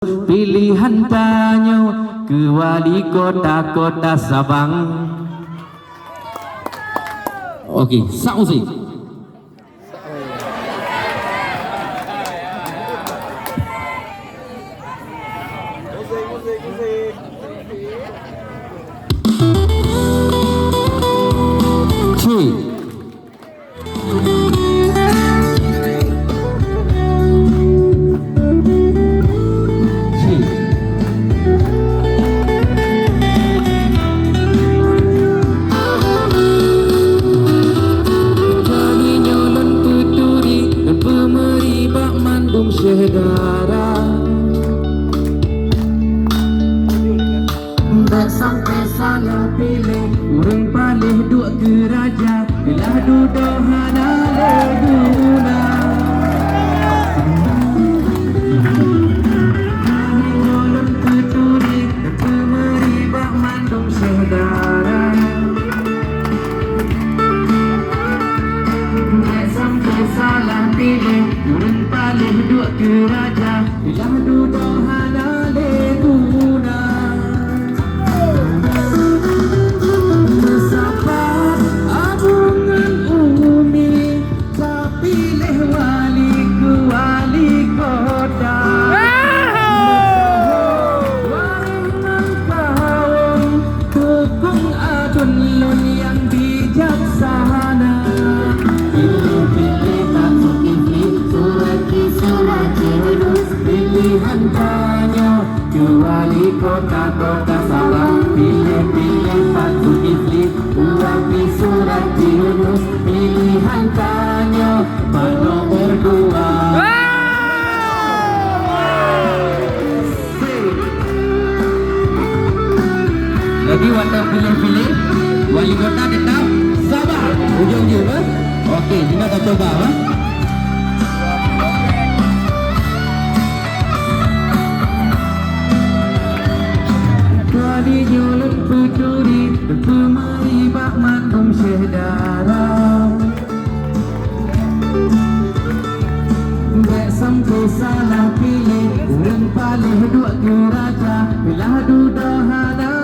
Pilihan tanyo ke wali kota Sabang. Okey, sound musik. Sampai salah pilih urang palih duk ke raja bila duduk hana leguna nyolong peturi pemeri bak mandum saudara sampai salah pilih urang palih duk ke raja bila duduk hana leguna. Pilihan tanyo kecuali kota Sabang. Pilih-pilih Batu Iflit uapi surat Yunus. Pilihan tanyo nomor 2. Jadi wadah pilih-pilih wali kota tetap Sabang. Ujung-ujung kan? Okey, kita akan coba kan? Nyolong peturi pemeri bak mandum saudara tak sampai salah pilih urang palih duk ke raja bila duduk hana